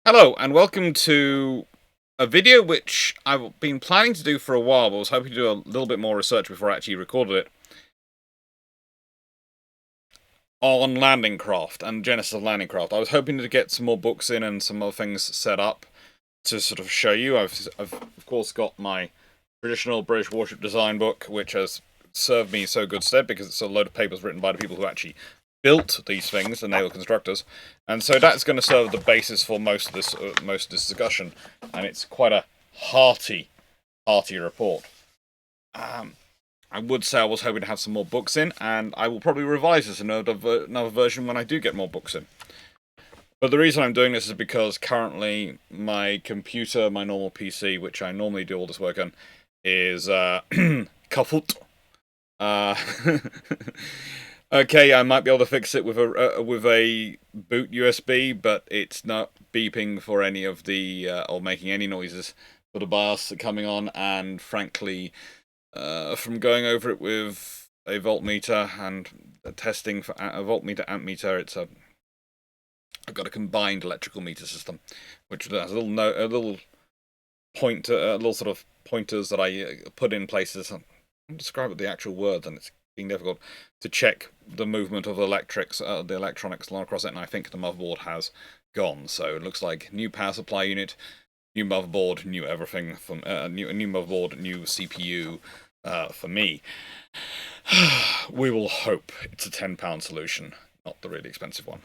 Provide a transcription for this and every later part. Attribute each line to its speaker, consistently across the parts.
Speaker 1: Hello, and welcome to a video which I've been planning to do for a while, but was hoping to do a little bit more research before I actually recorded it, on landing craft and Genesis of landing craft. I was hoping to get some more books in and some other things set up to sort of show you. I've of course got my traditional British warship design book, which has served me so good stead because it's a load of papers written by the people who actually built these things, the naval constructors, and so that's going to serve the basis for most of this discussion, and it's quite a hearty report. Um, I would say I was hoping to have some more books in, and I will probably revise this in another version when I do get more books in. But the reason I'm doing this is because currently my computer, my normal PC, which I normally do all this work on, is kaput. Uh, okay, I might be able to fix it with a boot USB, but it's not beeping for any of the or making any noises for the BIOS coming on. And frankly, from going over it with a voltmeter and testing for a voltmeter ammeter, I've got a combined electrical meter system, which has a little sort of pointers that I put in places. I can't describe the actual words, and it's being difficult to check the movement of the electronics along across it. And I think the motherboard has gone, so it looks like new power supply unit, new motherboard, new everything from new motherboard, new CPU for me. We will hope it's a £10 solution, not the really expensive one.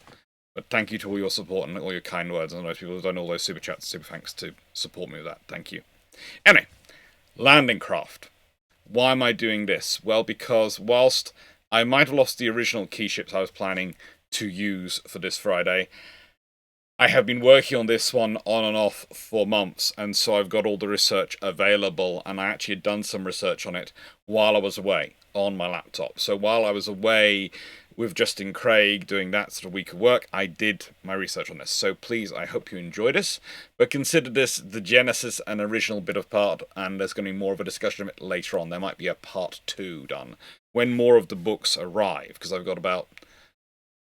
Speaker 1: But thank you to all your support and all your kind words, and those people who've done all those super chats, super thanks to support me with that. Thank you. Anyway, landing craft. Why am I doing this? Well, because whilst I might have lost the original key ships I was planning to use for this Friday, I have been working on this one on and off for months, and so I've got all the research available, and I actually had done some research on it while I was away on my laptop. So while I was away with Justin Craig doing that sort of week of work, I did my research on this. So please, I hope you enjoy this, but consider this the genesis and original bit of part, and there's going to be more of a discussion of it later on. There might be a part 2 done when more of the books arrive, because I've got about...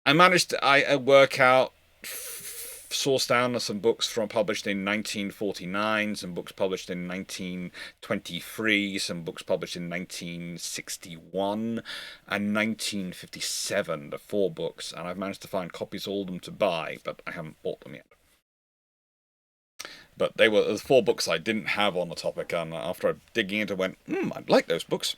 Speaker 1: I managed to work out, source down some books from published in 1949, some books published in 1923, some books published in 1961 and 1957, the 4 books, and I've managed to find copies of all of them to buy, but I haven't bought them yet. But they were the 4 books I didn't have on the topic, and after digging into it, I went, I'd like those books.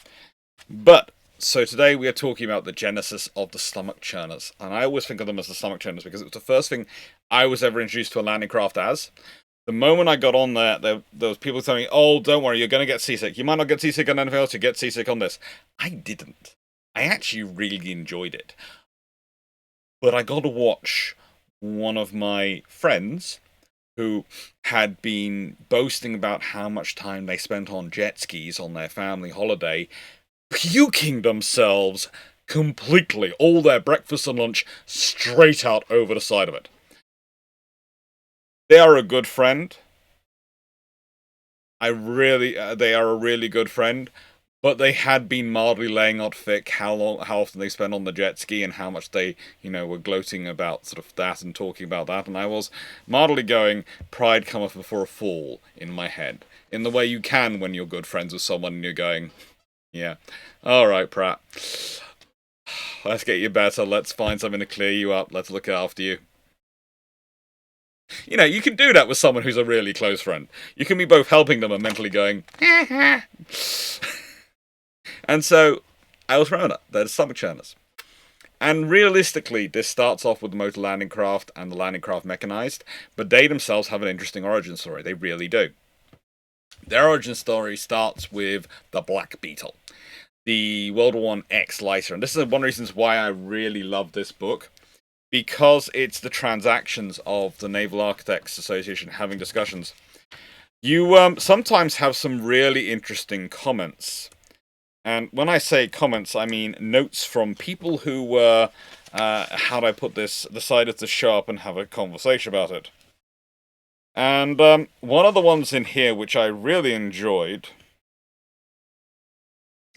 Speaker 1: But so today we are talking about the genesis of the stomach churners, and I always think of them as the stomach churners because it was the first thing I was ever introduced to a landing craft as. The moment I got on there was people telling me, "Oh, don't worry, you're going to get seasick. You might not get seasick on anything else. You get seasick on this." I didn't. I actually really enjoyed it, but I got to watch one of my friends who had been boasting about how much time they spent on jet skis on their family holiday, puking themselves completely, all their breakfast and lunch, straight out over the side of it. They are a good friend. They are a really good friend, but they had been mildly laying out thick how often they spent on the jet ski and how much they, were gloating about sort of that and talking about that, and I was mildly going, pride cometh before a fall, in my head, in the way you can when you're good friends with someone and you're going, yeah, alright, Pratt. Let's get you better, let's find something to clear you up, let's look after you. You can do that with someone who's a really close friend. You can be both helping them and mentally going, and so, I was remember that. They're the stomach churners. And realistically, this starts off with the motor landing craft and the landing craft mechanized, but they themselves have an interesting origin story. They really do. Their origin story starts with the Black Beetle, the World War I X lighter. And this is one of the reasons why I really love this book, because it's the transactions of the Naval Architects Association having discussions. You sometimes have some really interesting comments. And when I say comments, I mean notes from people who were, how do I put this, decided to show up and have a conversation about it. And one of the ones in here which I really enjoyed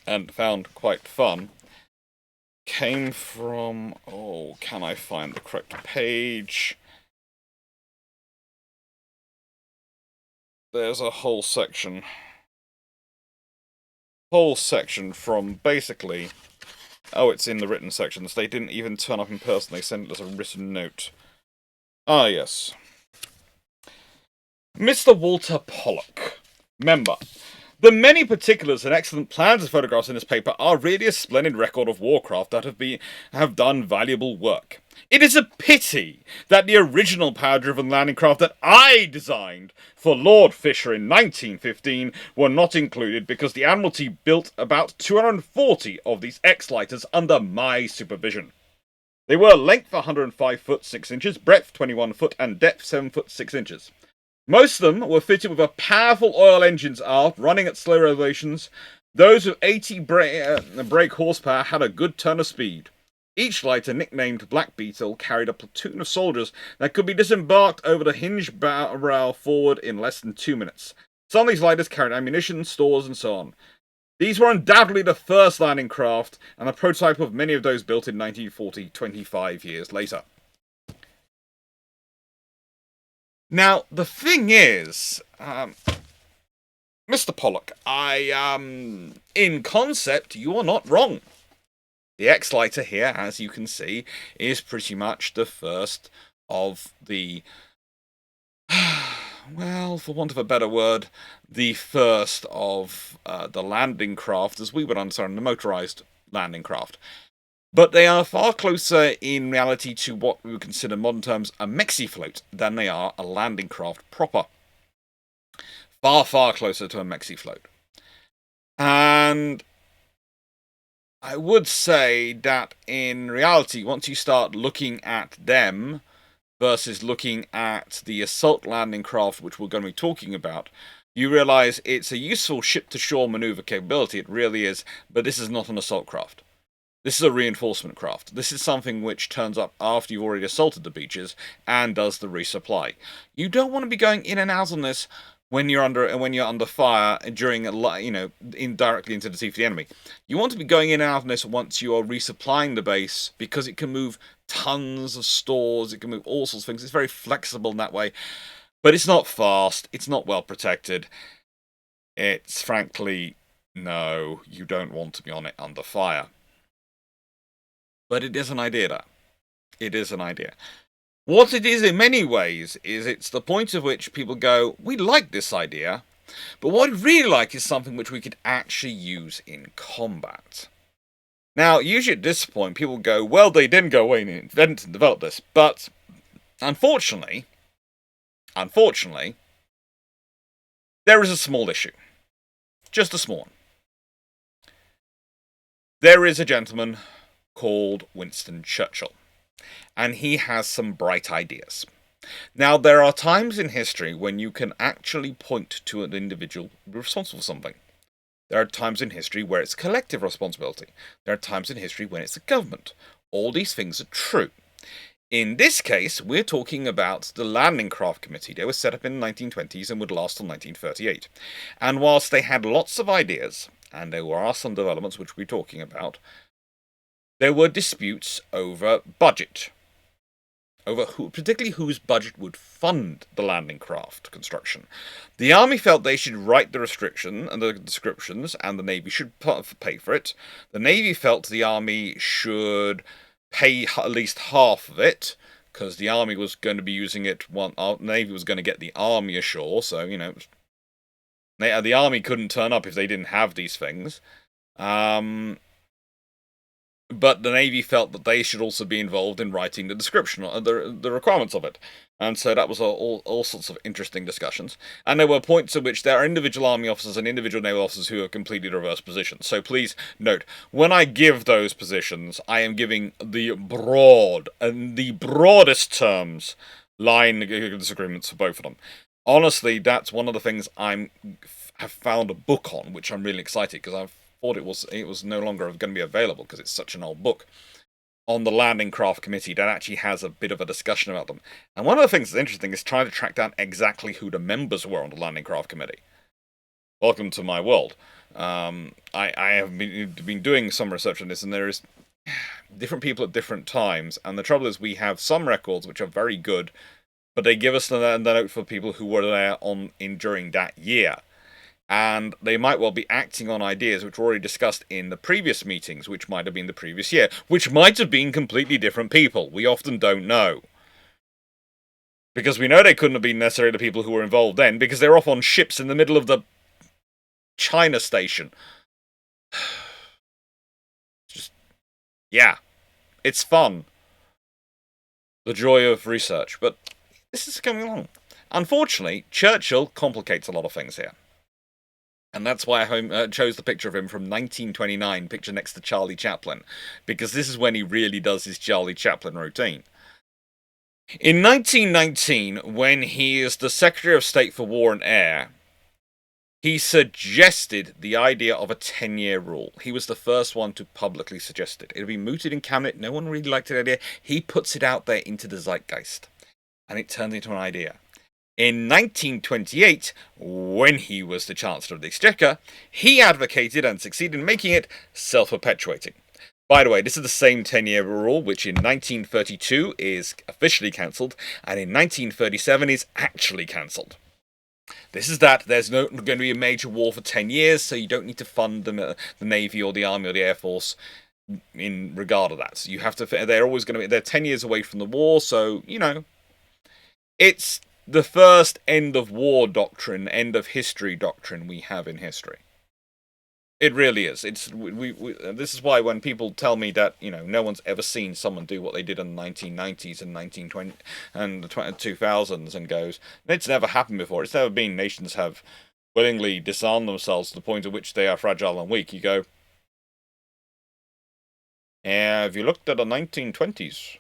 Speaker 1: and found quite fun came from, can I find the correct page? there's a whole section. Whole section from basically... Oh, it's in the written sections. They didn't even turn up in person. They sent us a written note. Ah, yes. Mr. Walter Pollock. Member. The many particulars and excellent plans and photographs in this paper are really a splendid record of warcraft that have done valuable work. It is a pity that the original power-driven landing craft that I designed for Lord Fisher in 1915 were not included because the Admiralty built about 240 of these X-lighters under my supervision. They were length 105 foot 6 inches, breadth 21 foot, and depth 7 foot 6 inches. Most of them were fitted with a powerful oil engines aft, running at slow elevations. Those with 80 brake horsepower had a good turn of speed. Each lighter, nicknamed Black Beetle, carried a platoon of soldiers that could be disembarked over the hinged barrel forward in less than 2 minutes. Some of these lighters carried ammunition, stores, and so on. These were undoubtedly the first landing craft, and a prototype of many of those built in 1940, 25 years later. Now, the thing is, Mr. Pollock, in concept, you are not wrong. The X-lighter here, as you can see, is pretty much the first of the, well, for want of a better word, the first of the landing craft, as we would understand, the motorized landing craft. But they are far closer in reality to what we would consider modern terms a mexi-float than they are a landing craft proper. Far, far closer to a mexi-float. And I would say that in reality, once you start looking at them versus looking at the assault landing craft, which we're going to be talking about, you realize it's a useful ship-to-shore maneuver capability. It really is, but this is not an assault craft. This is a reinforcement craft. This is something which turns up after you've already assaulted the beaches and does the resupply. You don't want to be going in and out on this when you're under fire during indirectly into the teeth of the enemy. You want to be going in and out on this once you are resupplying the base because it can move tons of stores. It can move all sorts of things. It's very flexible in that way, but it's not fast. It's not well protected. It's frankly, no, you don't want to be on it under fire. But it is an idea. It is an idea. What it is in many ways is it's the point at which people go, we like this idea, but what we really like is something which we could actually use in combat. Now, usually at this point, people go, well, they didn't go away and invent and develop this, but unfortunately, there is a small issue. Just a small one. There is a gentleman called Winston Churchill, and he has some bright ideas. Now, there are times in history when you can actually point to an individual responsible for something. There are times in history where it's collective responsibility. There are times in history when it's a government. All these things are true. In this case, we're talking about the Landing Craft Committee. They were set up in the 1920s and would last till 1938. And whilst they had lots of ideas, and there were some developments which we're talking about, there were disputes over budget. Over particularly whose budget would fund the landing craft construction. The Army felt they should write the restriction and the descriptions, and the Navy should pay for it. The Navy felt the Army should pay at least half of it, because the Army was going to be using it. The Navy was going to get the Army ashore, so, the Army couldn't turn up if they didn't have these things. But the Navy felt that they should also be involved in writing the description, the requirements of it. And so that was all sorts of interesting discussions. And there were points at which there are individual Army officers and individual Naval officers who are completely reverse positions. So please note, when I give those positions, I am giving the broadest terms line disagreements for both of them. Honestly, that's one of the things have found a book on, which I'm really excited, because I've thought it was no longer going to be available because it's such an old book, on the Landing Craft Committee that actually has a bit of a discussion about them. And one of the things that's interesting is trying to track down exactly who the members were on the Landing Craft Committee. Welcome to my world. I have been doing some research on this, and there is different people at different times, and the trouble is we have some records which are very good but they give us the note for people who were there during that year. And they might well be acting on ideas which were already discussed in the previous meetings, which might have been the previous year, which might have been completely different people. We often don't know. Because we know they couldn't have been necessarily the people who were involved then, because they're off on ships in the middle of the China station. Just, yeah, it's fun. The joy of research. But this is coming along. Unfortunately, Churchill complicates a lot of things here. And that's why I chose the picture of him from 1929, picture next to Charlie Chaplin, because this is when he really does his Charlie Chaplin routine. In 1919, when he is the Secretary of State for War and Air, he suggested the idea of a 10-year rule. He was the first one to publicly suggest it. It had been mooted in cabinet, no one really liked the idea. He puts it out there into the zeitgeist, and it turns into an idea. In 1928, when he was the Chancellor of the Exchequer, he advocated and succeeded in making it self-perpetuating. By the way, this is the same 10-year rule, which in 1932 is officially cancelled, and in 1937 is actually cancelled. This is that there's no going to be a major war for 10 years, so you don't need to fund the Navy or the Army or the Air Force in regard of that. So you have to. They're always going to be. They're 10 years away from the war, so you know, it's the first end of war doctrine, end of history doctrine we have in history. It really is. It's this is why when people tell me that no one's ever seen someone do what they did in the 1990s and 1920 and the 2000s and goes, it's never happened before. It's never been. Nations have willingly disarmed themselves to the point at which they are fragile and weak. You go, have you looked at the 1920s?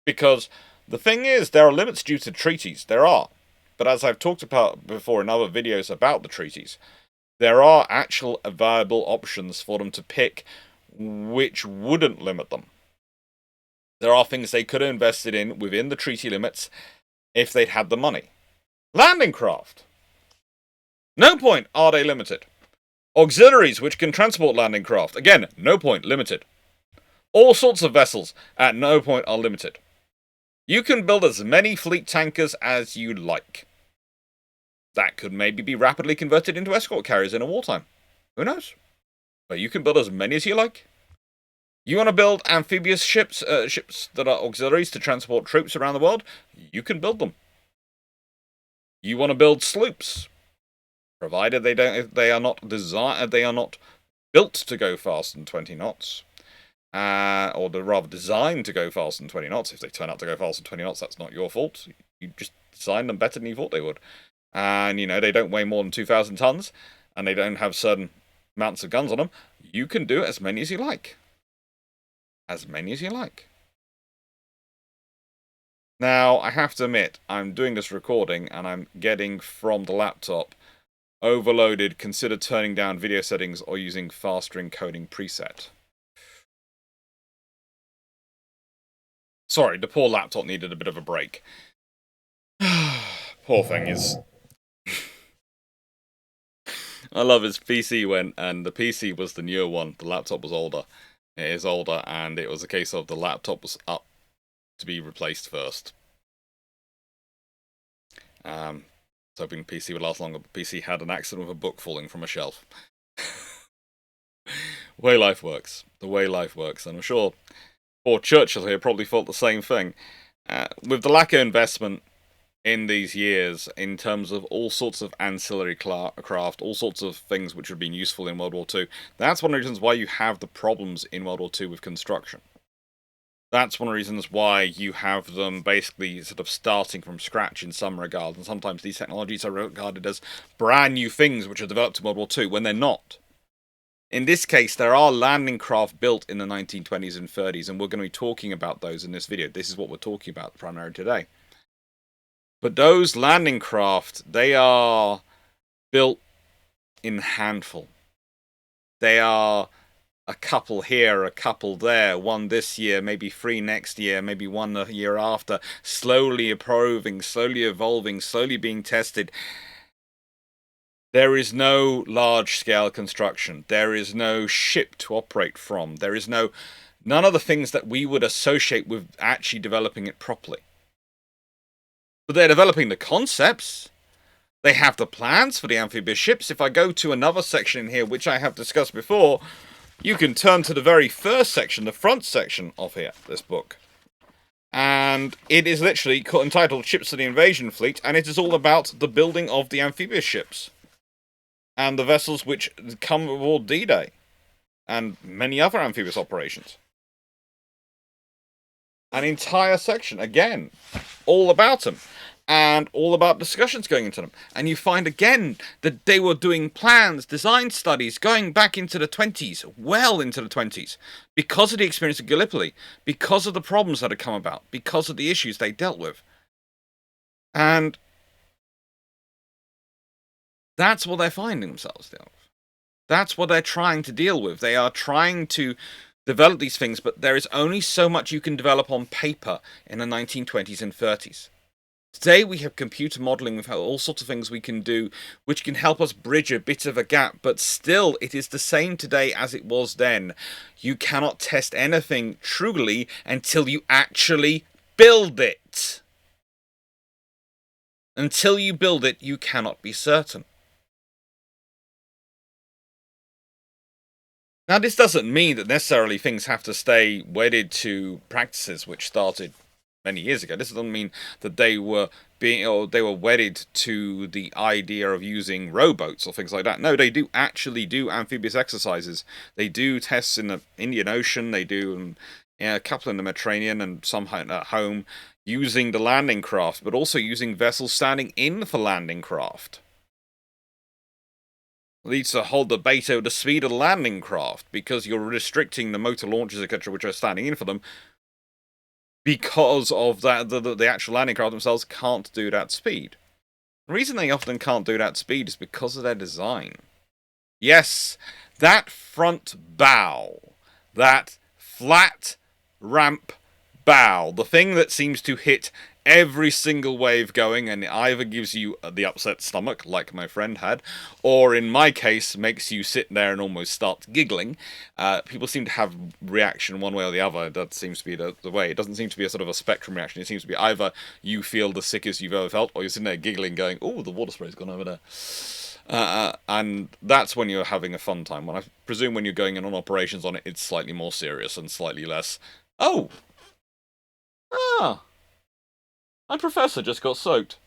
Speaker 1: Because the thing is, there are limits due to treaties. There are, but as I've talked about before in other videos about the treaties, there are actual viable options for them to pick which wouldn't limit them. There are things they could have invested in within the treaty limits if they'd had the money. Landing craft. No point are they limited. Auxiliaries which can transport landing craft. Again, no point, limited. All sorts of vessels at no point are limited. You can build as many fleet tankers as you like. That could maybe be rapidly converted into escort carriers in a wartime. Who knows? But you can build as many as you like. You want to build amphibious ships that are auxiliaries to transport troops around the world? You can build them. You want to build sloops, provided they are not built to go faster than 20 knots. Or they're rather designed to go faster than 20 knots. If they turn out to go faster than 20 knots, that's not your fault. You just designed them better than you thought they would. And, they don't weigh more than 2,000 tons, and they don't have certain amounts of guns on them. You can do as many as you like. As many as you like. Now, I have to admit, I'm doing this recording, and I'm getting from the laptop overloaded, consider turning down video settings or using faster encoding preset. Sorry, the poor laptop needed a bit of a break. Poor thing is... I love his PC went, and the PC was the newer one. The laptop was older. It is older, and it was a case of the laptop was up to be replaced first. Hoping the PC would last longer, but PC had an accident with a book falling from a shelf. The way life works. The way life works. And I'm sure poor Churchill here probably felt the same thing. With the lack of investment in these years, in terms of all sorts of ancillary craft, all sorts of things which have been useful in World War II, that's one of the reasons why you have the problems in World War II with construction. That's one of the reasons why you have them basically sort of starting from scratch in some regard, and sometimes these technologies are regarded as brand new things which are developed in World War II, when they're not. In this case, there are landing craft built in the 1920s and 30s, and we're going to be talking about those in this video. This is what we're talking about primarily today. But those landing craft, they are built in handful. They are a couple here, a couple there, one this year, maybe 3 next year, maybe 1 the year after, slowly improving, slowly evolving, slowly being tested. There is no large-scale construction. There is no ship to operate from. There is none of the things that we would associate with actually developing it properly. But they're developing the concepts. They have the plans for the amphibious ships. If I go to another section in here, which I have discussed before, you can turn to the very first section, the front section of this book. And it is literally entitled Ships of the Invasion Fleet, and it is all about the building of the amphibious ships and the vessels which come aboard D-Day and many other amphibious operations. An entire section, again, all about them. And all about discussions going into them. And you find again that they were doing plans, design studies, going back into the 20s, well into the 20s, because of the experience of Gallipoli, because of the problems that had come about, because of the issues they dealt with. And that's what they're finding themselves dealing with. That's what they're trying to deal with. They are trying to develop these things, but there is only so much you can develop on paper in the 1920s and 30s. Today we have computer modelling with all sorts of things we can do which can help us bridge a bit of a gap, but still it is the same today as it was then. You cannot test anything truly until you actually build it. Until you build it, you cannot be certain. Now this doesn't mean that necessarily things have to stay wedded to practices which started many years ago. This doesn't mean that they were wedded to the idea of using rowboats or things like that. No, they do actually do amphibious exercises. They do tests in the Indian Ocean. They do a couple in the Mediterranean and some at home using the landing craft, but also using vessels standing in for landing craft. Leads to a whole debate over the speed of the landing craft because you're restricting the motor launches, etc., which are standing in for them. Because of that, the actual landing craft themselves can't do that speed. The reason they often can't do that speed is because of their design. Yes, that front bow, that flat ramp bow, the thing that seems to hit every single wave going and it either gives you the upset stomach, like my friend had, or in my case, makes you sit there and almost start giggling. People seem to have reaction one way or the other. That seems to be the way. It doesn't seem to be a sort of a spectrum reaction. It seems to be either you feel the sickest you've ever felt, or you're sitting there giggling going, oh, the water spray's gone over there. And that's when you're having a fun time. When I presume when you're going in on operations on it, it's slightly more serious and slightly less, oh, my professor just got soaked.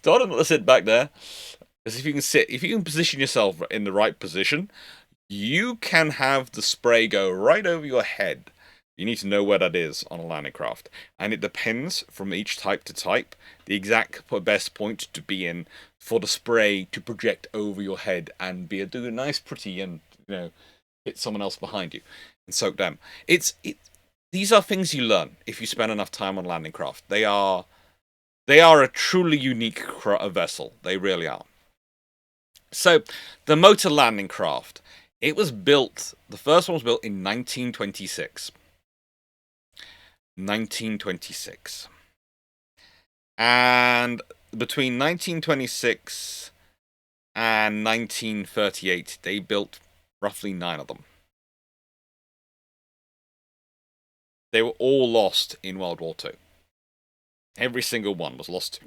Speaker 1: Don't sit back there. Because if you can position yourself in the right position, you can have the spray go right over your head. You need to know where that is on a landing craft. And it depends from each type to type, the exact best point to be in for the spray to project over your head and do a nice pretty and, hit someone else behind you and soak them. These are things you learn if you spend enough time on landing craft. They are a truly unique vessel. They really are. So, the motor landing craft. It was built, the first one was built in 1926. 1926. And between 1926 and 1938, they built roughly 9 of them. They were all lost in World War II. Every single one was lost to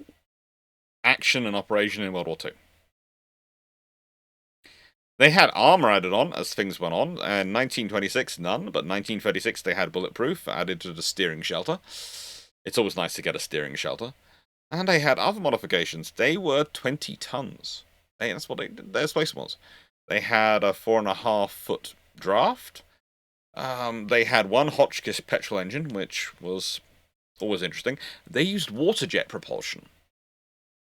Speaker 1: action and operation in World War II. They had armor added on as things went on, and 1926 none, but 1936 they had bulletproof added to the steering shelter. It's always nice to get a steering shelter. And they had other modifications. They were 20 tons. That's what their space was. They had a 4.5-foot draft. They had one Hotchkiss petrol engine, which was always interesting. They used water jet propulsion.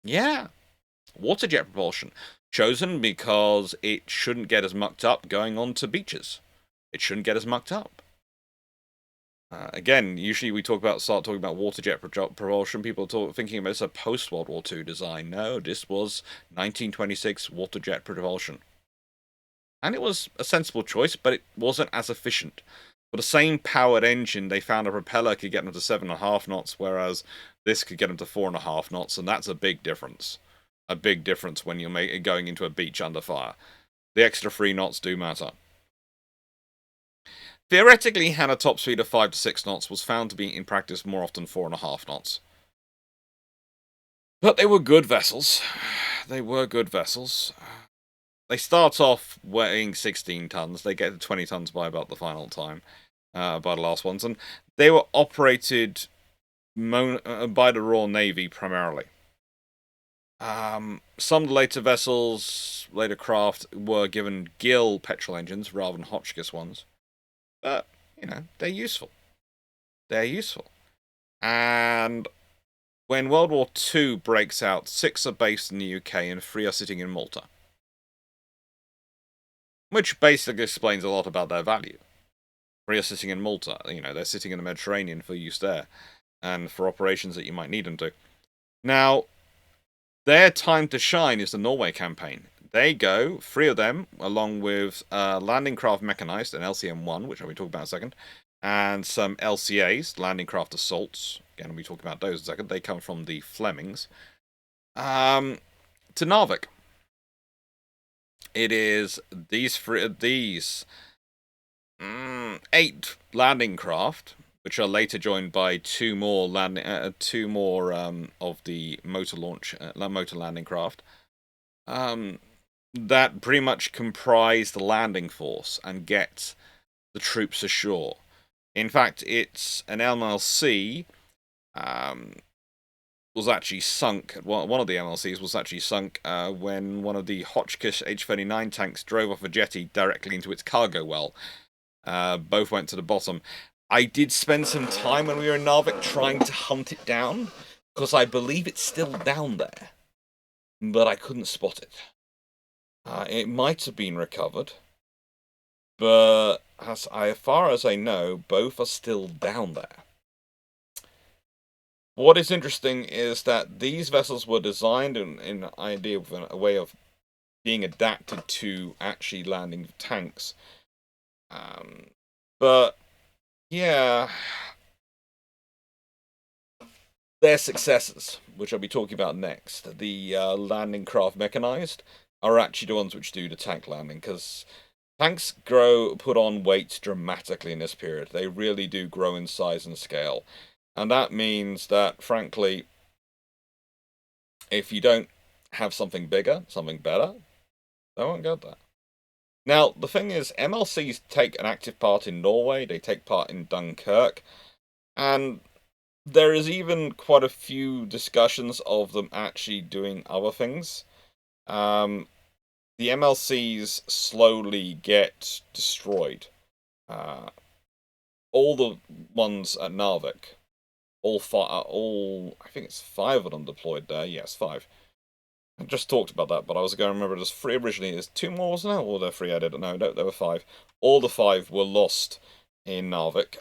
Speaker 1: Yeah, water jet propulsion. Chosen because it shouldn't get as mucked up going on to beaches. It shouldn't get as mucked up. Again, usually we start talking about water jet propulsion. People thinking about it's a post-World War II design. No, this was 1926 water jet propulsion. And it was a sensible choice, but it wasn't as efficient. For the same powered engine, they found a propeller could get them to 7.5 knots, whereas this could get them to 4.5 knots, and that's a big difference. A big difference when you're going into a beach under fire. The extra 3 knots do matter. theoretically had a top speed of 5 to 6 knots, was found to be in practice more often 4.5 knots. But they were good vessels. They were good vessels. They start off weighing 16 tons. They get to 20 tons by about the final time, by the last ones. And they were operated by the Royal Navy primarily. Some of the later vessels, later craft, were given Gill petrol engines rather than Hotchkiss ones. But, you know, they're useful. They're useful. And when World War II breaks out, 6 are based in the UK and 3 are sitting in Malta. Which basically explains a lot about their value. 3 are sitting in Malta. You know, they're sitting in the Mediterranean for use there. And for operations that you might need them to. Now, their time to shine is the Norway campaign. They go, 3 of them, along with Landing Craft Mechanized, an LCM-1, which I'll be talking about in a second, and some LCAs, Landing Craft Assaults. Again, I'll be talking about those in a second. They come from the Flemings. To Narvik. It is these 8 landing craft, which are later joined by 2 more of the motor landing craft. That pretty much comprise the landing force and get the troops ashore. In fact, it's an MLC was actually sunk. One of the MLCs was actually sunk when one of the Hotchkiss H-39 tanks drove off a jetty directly into its cargo well. Both went to the bottom. I did spend some time when we were in Narvik trying to hunt it down, because I believe it's still down there, but I couldn't spot it. It might have been recovered, but as far as I know, both are still down there. What is interesting is that these vessels were designed in an idea of a way of being adapted to actually landing tanks. But, yeah, their successors, which I'll be talking about next, the landing craft Mechanized, are actually the ones which do the tank landing, because tanks put on weight dramatically in this period. They really do grow in size and scale. And that means that, frankly, if you don't have something bigger, something better, they won't get that. Now, the thing is, MLCs take an active part in Norway, they take part in Dunkirk, and there is even quite a few discussions of them actually doing other things. The MLCs slowly get destroyed. All the ones at Narvik, I think it's 5 of them deployed there. Yes, 5. I just talked about that, but I was going to remember there's 3 originally. There's 2 more, wasn't there? Or there 3 I didn't know. No, there were 5. All the 5 were lost in Narvik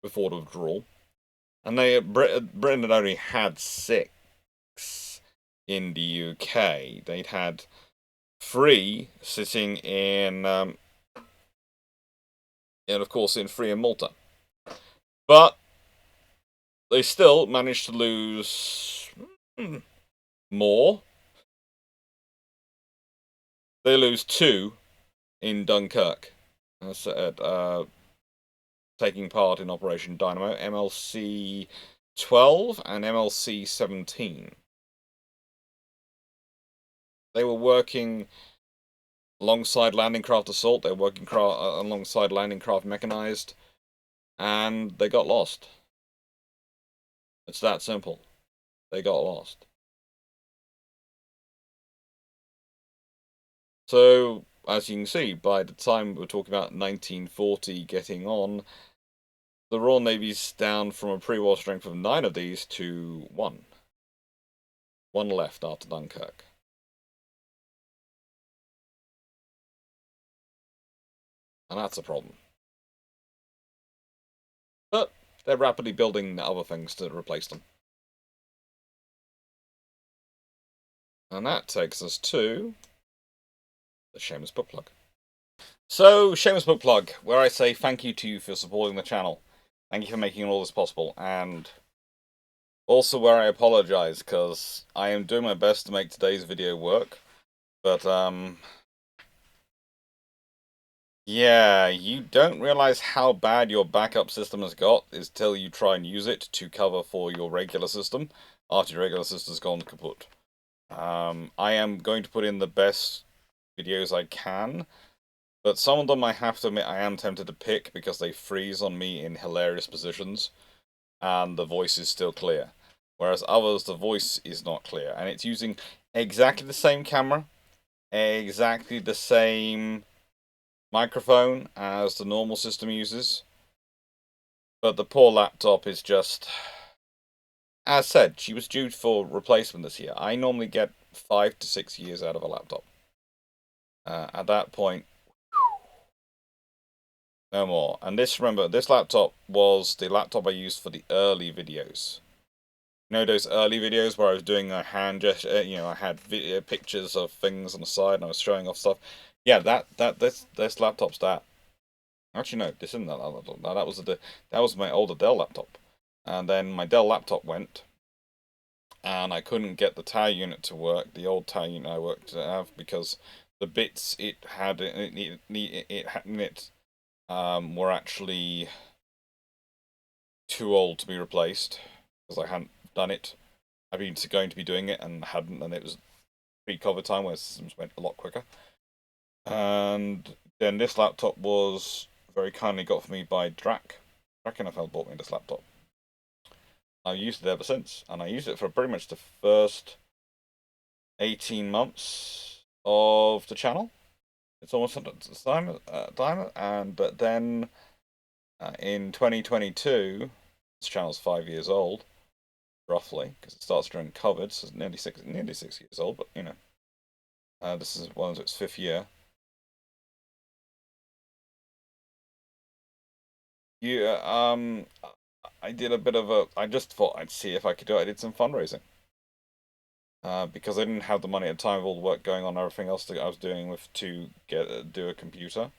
Speaker 1: before the withdrawal. And Britain had only had 6 in the UK. They'd had 3 sitting in, and of course in 3 in Malta. But they still managed to lose more. They lose 2 in Dunkirk. Taking part in Operation Dynamo, MLC 12 and MLC 17. They were working alongside Landing Craft Assault, they were working alongside Landing Craft Mechanized, and they got lost. It's that simple. They got lost. So, as you can see, by the time we're talking about 1940 getting on, the Royal Navy's down from a pre-war strength of 9 of these to 1. 1 left after Dunkirk. And that's a problem. But they're rapidly building other things to replace them. And that takes us to the Shameless Book Plug. So, Shameless Book Plug, where I say thank you to you for supporting the channel. Thank you for making all this possible, and also where I apologize, because I am doing my best to make today's video work, but, Yeah, you don't realize how bad your backup system has got until you try and use it to cover for your regular system after your regular system's gone kaput. I am going to put in the best videos I can, but some of them I have to admit I am tempted to pick because they freeze on me in hilarious positions and the voice is still clear. Whereas others, the voice is not clear, and it's using exactly the same camera, exactly the same microphone as the normal system uses. But the poor laptop is just, as said, she was due for replacement this year. I normally get 5 to 6 years out of a laptop. At that point, no more. And this, remember, this laptop was the laptop I used for the early videos. You know those early videos where I was doing a hand gesture, I had pictures of things on the side and I was showing off stuff. Yeah, this laptop's that. Actually, no, this isn't that laptop. No, that was my older Dell laptop. And then my Dell laptop went, and I couldn't get the tower unit to work, the old tower unit I worked to have, because the bits it had in it were actually too old to be replaced, because I hadn't done it. I've been going to be doing it and hadn't, and it was pre-COVID time where systems went a lot quicker. And then this laptop was very kindly got for me by Drac. Drac NFL bought me this laptop. I've used it ever since, and I used it for pretty much the first 18 months of the channel. It's almost time, and but then in 2022, this channel's 5 years old, roughly, because it starts during COVID, so it's nearly 6 years old. But this is one of its 5th year. I did a bit of a. I just thought I'd see if I could do it. I did some fundraising. Because I didn't have the money at the time of all the work going on, and everything else that I was doing with to do a computer.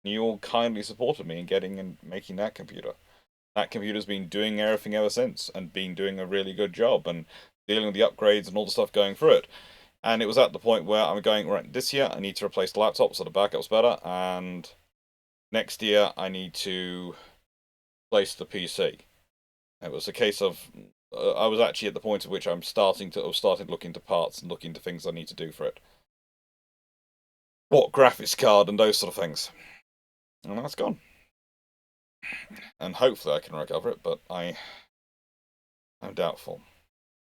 Speaker 1: You all kindly supported me in getting and making that computer. That computer's been doing everything ever since, and been doing a really good job, and dealing with the upgrades and all the stuff going through it. And it was at the point where I'm going, right, this year I need to replace the laptop so the backup's better, and next year I need to replace the PC. It was a case of I was actually at the point at which I've started looking to parts and looking to things I need to do for it. What graphics card and those sort of things. And that's gone. And hopefully I can recover it, but I'm doubtful.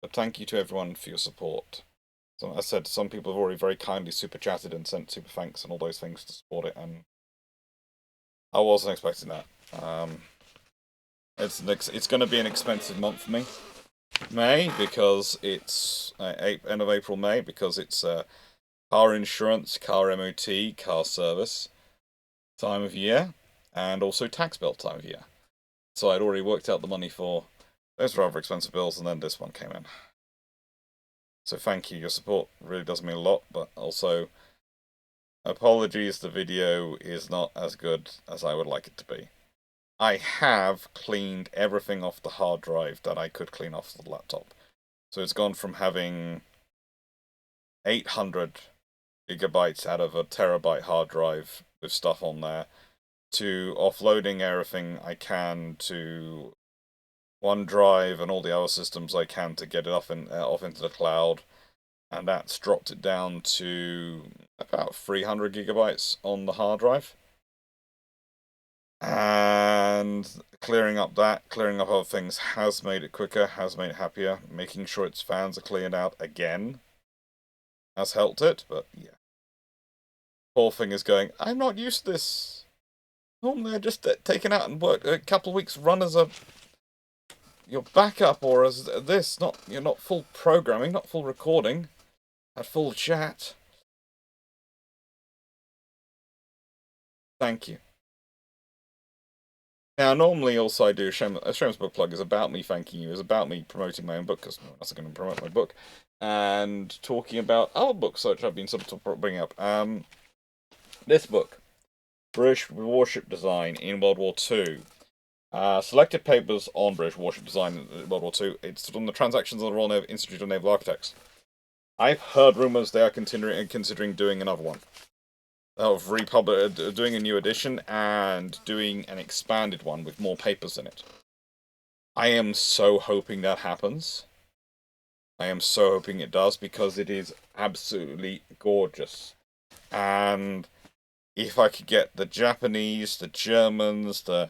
Speaker 1: But thank you to everyone for your support. So, as I said, some people have already very kindly super chatted and sent super thanks and all those things to support it, and I wasn't expecting that. It's going to be an expensive month for me. May, because it's end of April, May, because it's car insurance, car MOT, car service time of year, and also tax bill time of year. So I'd already worked out the money for those rather expensive bills, and then this one came in. So thank you, your support really does mean a lot, but also apologies, the video is not as good as I would like it to be. I have cleaned everything off the hard drive that I could clean off the laptop. So it's gone from having 800 gigabytes out of a terabyte hard drive with stuff on there to offloading everything I can to OneDrive and all the other systems I can to get it off into the cloud, and that's dropped it down to about 300 gigabytes on the hard drive. And clearing up other things has made it quicker, has made it happier. Making sure its fans are cleared out again has helped it, but yeah. Poor thing is going, I'm not used to this. Normally I just taken out and work a couple of weeks, run as your backup or as this, you're not full programming, not full recording, at full chat. Thank you. Now, normally also I do a Shameless book plug is about me thanking you, is about me promoting my own book, because no one else is going to promote my book, and talking about other books which I've been sort of bringing up. This book, British Warship Design in World War II. Selected papers on British warship design in World War II. It's from the Transactions of the Royal Institute of Naval Architects. I've heard rumours they are considering doing another one. doing a new edition and doing an expanded one with more papers in it. I am so hoping that happens. I am so hoping it does, because it is absolutely gorgeous. And if I could get the Japanese, the Germans, the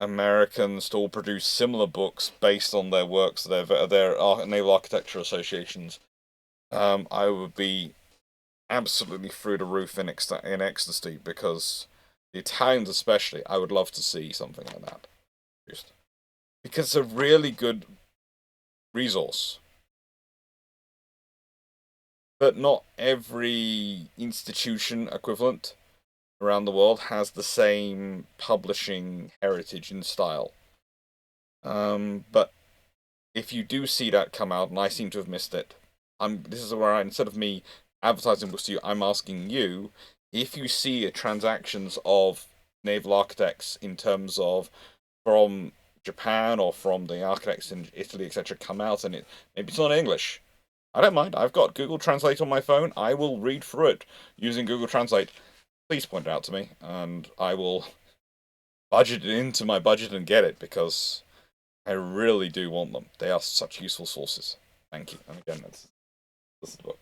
Speaker 1: Americans to all produce similar books based on their works, their naval architecture associations, I would be absolutely through the roof in ecstasy, because the Italians especially, I would love to see something like that. Just because it's a really good resource. But not every institution equivalent around the world has the same publishing heritage and style. But if you do see that come out, and I seem to have missed it, this is where instead of me advertising books to you, I'm asking you if you see transactions of naval architects in terms of from Japan or from the architects in Italy, etc., come out, and maybe it's not English. I don't mind. I've got Google Translate on my phone. I will read through it using Google Translate. Please point it out to me, and I will budget it into my budget and get it, because I really do want them. They are such useful sources. Thank you. And again, this is the book.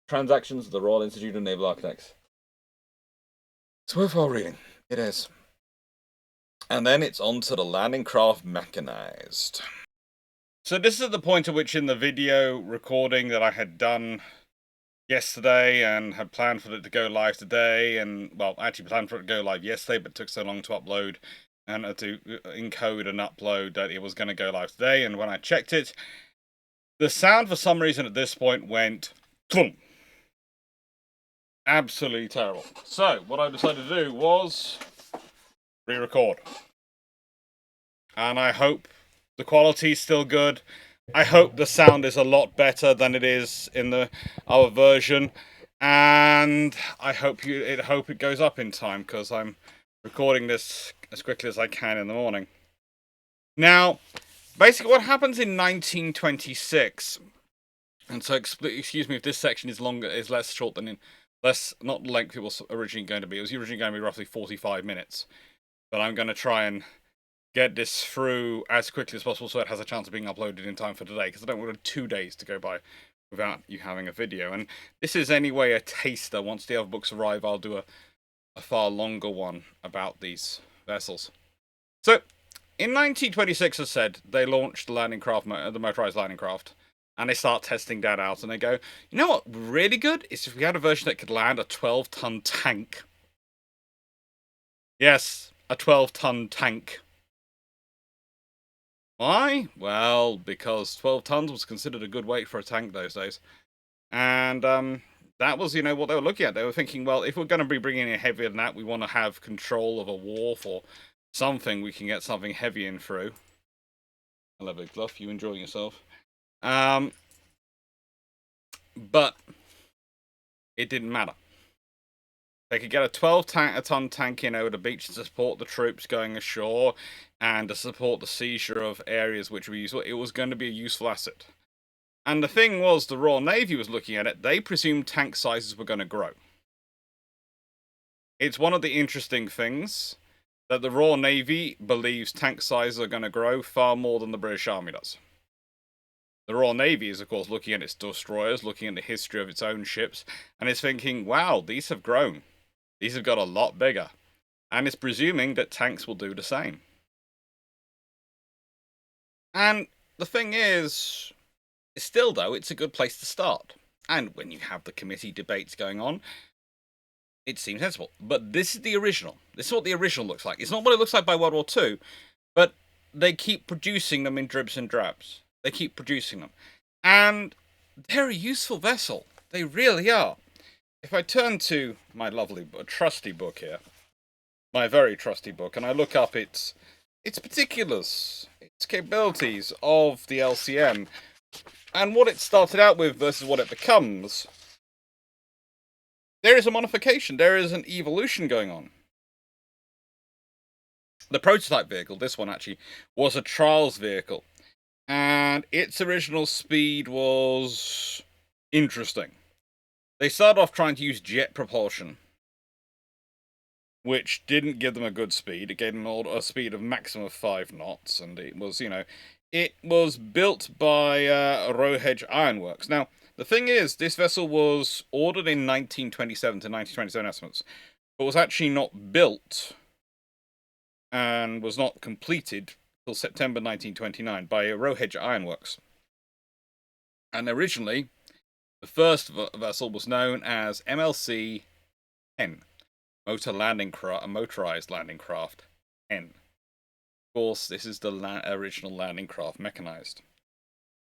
Speaker 1: Transactions of the Royal Institute of Naval Architects. It's worthwhile reading. It is. And then it's on to the landing craft Mechanized. So this is at the point at which in the video recording that I had done yesterday and had planned for it to go live today, and, well, actually planned for it to go live yesterday, but it took so long to upload and to encode and upload that it was going to go live today, and when I checked it, the sound for some reason at this point went thump. Absolutely terrible. So what I decided to do was re-record. And I hope the quality's still good. I hope the sound is a lot better than it is in the other version. And I hope it goes up in time, because I'm recording this as quickly as I can in the morning. Now, basically what happens in 1926, and so excuse me if this section is less short than not the length it was originally going to be. It was originally going to be roughly 45 minutes. But I'm going to try and get this through as quickly as possible so it has a chance of being uploaded in time for today, because I don't want 2 days to go by without you having a video. And this is anyway a taster. Once the other books arrive, I'll do a far longer one about these vessels. So, in 1926, as said, they launched the motorized landing craft, and they start testing that out, and they go, you know what really good is if we had a version that could land a 12-ton tank. Yes, a 12-ton tank. Why? Well, because 12 tons was considered a good weight for a tank those days. And that was, what they were looking at. They were thinking, well, if we're going to be bringing in heavier than that, we want to have control of a wharf or something. We can get something heavy in through. Hello, Big Fluff. You enjoying yourself? But it didn't matter. They could get a 12-ton tank in over the beach to support the troops going ashore and to support the seizure of areas which were useful. It was going to be a useful asset. And the thing was, the Royal Navy was looking at it. They presumed tank sizes were going to grow. It's one of the interesting things that the Royal Navy believes tank sizes are going to grow far more than the British Army does. The Royal Navy is, of course, looking at its destroyers, looking at the history of its own ships, and is thinking, wow, these have grown. These have got a lot bigger. And it's presuming that tanks will do the same. And the thing is, still though, it's a good place to start. And when you have the committee debates going on, it seems sensible. But this is the original. This is what the original looks like. It's not what it looks like by World War II, but they keep producing them in dribs and drabs. They keep producing them. And they're a useful vessel. They really are. If I turn to my lovely, trusty book here, my very trusty book, and I look up its particulars, its capabilities of the LCM, and what it started out with versus what it becomes, there is a modification, there is an evolution going on. The prototype vehicle, this one actually, was a trials vehicle. And its original speed was interesting. They started off trying to use jet propulsion, which didn't give them a good speed. It gave them a speed of maximum of 5 knots, and it was, it was built by Rowhedge Ironworks. Now, the thing is, this vessel was ordered in 1927 to 1927 estimates, but was actually not built and was not completed till September 1929 by Rowhedge Ironworks. And originally, the first vessel was known as MLC-10, motorized landing craft 10. Of course, this is the original landing craft, Mechanized.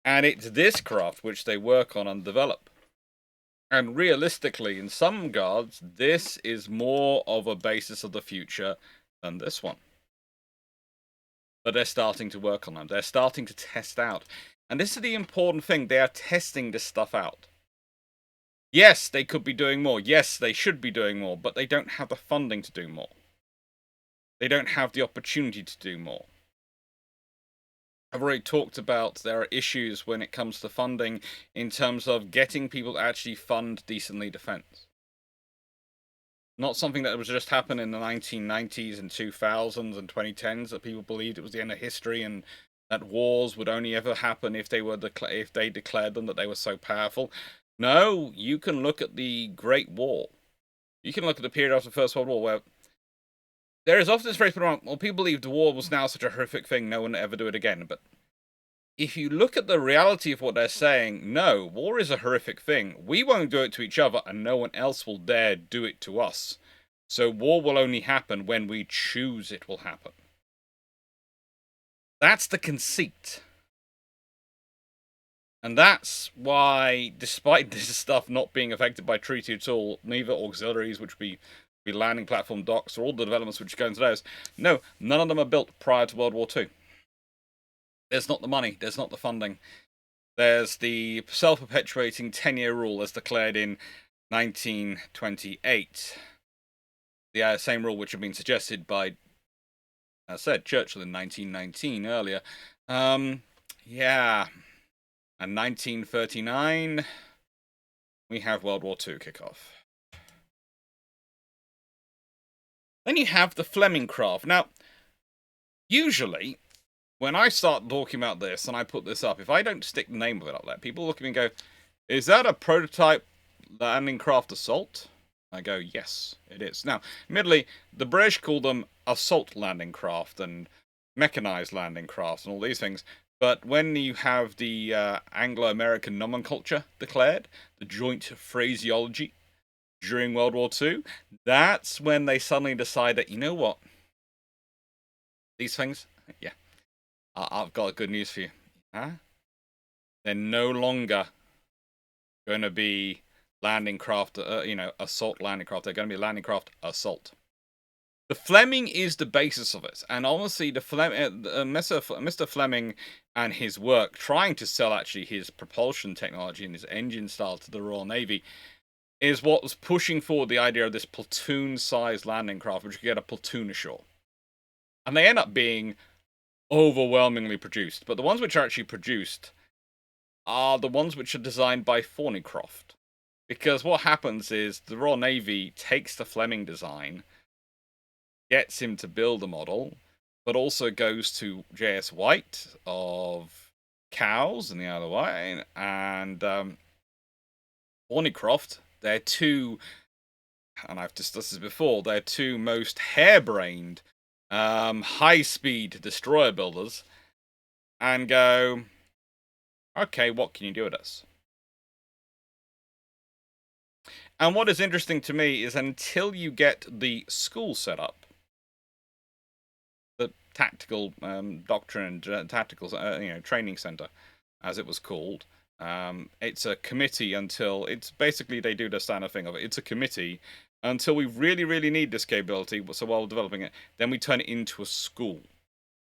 Speaker 1: And it's this craft which they work on and develop. And realistically, in some regards, this is more of a basis of the future than this one. But they're starting to work on them. They're starting to test out. And this is the important thing. They are testing this stuff out. Yes, they could be doing more. Yes, they should be doing more. But they don't have the funding to do more. They don't have the opportunity to do more. I've already talked about there are issues when it comes to funding in terms of getting people to actually fund decently defense. Not something that was just happened in the 1990s and 2000s and 2010s that people believed it was the end of history and that wars would only ever happen if they declared them that they were so powerful. No, you can look at the Great War. You can look at the period after the First World War where there is often this phrase put around, well, people believe the war was now such a horrific thing, no one will ever do it again. But if you look at the reality of what they're saying, no, war is a horrific thing. We won't do it to each other, and no one else will dare do it to us. So war will only happen when we choose it will happen. That's the conceit. And that's why, despite this stuff not being affected by treaty at all, neither auxiliaries, which would be landing platform docks, or all the developments which go into those, no, none of them are built prior to World War II. There's not the money, there's not the funding. There's the self-perpetuating 10-year rule as declared in 1928. The same rule which had been suggested by, as I said, Churchill in 1919 earlier. Yeah. And 1939, we have World War II kick off. Then you have the Fleming craft. Now, usually, when I start talking about this and I put this up, if I don't stick the name of it up there, people look at me and go, is that a prototype landing craft assault? I go, yes, it is. Now, admittedly, the British call them assault landing craft and mechanized landing craft and all these things. But when you have the Anglo-American nomenclature declared, the joint phraseology during World War II, that's when they suddenly decide that, you know what? These things, yeah, I've got good news for you. Huh? They're no longer going to be landing craft, assault landing craft. They're going to be landing craft assault. The Fleming is the basis of it, and honestly, Mr. Fleming and his work trying to sell actually his propulsion technology and his engine style to the Royal Navy is what was pushing forward the idea of this platoon-sized landing craft, which could get a platoon ashore. And they end up being overwhelmingly produced, but the ones which are actually produced are the ones which are designed by Thornycroft. Because what happens is the Royal Navy takes the Fleming design, gets him to build a model, but also goes to J.S. White of Cowes and the Isle of Wight, and Thornycroft, they're two, and I've discussed this before, they're two most harebrained, high-speed destroyer builders, and go, okay, what can you do with us? And what is interesting to me is until you get the school set up, the tactical doctrine and tactical training center, as it was called, it's a committee until it's basically they do the standard thing of it. It's a committee until we really, really need this capability. So while developing it, then we turn it into a school.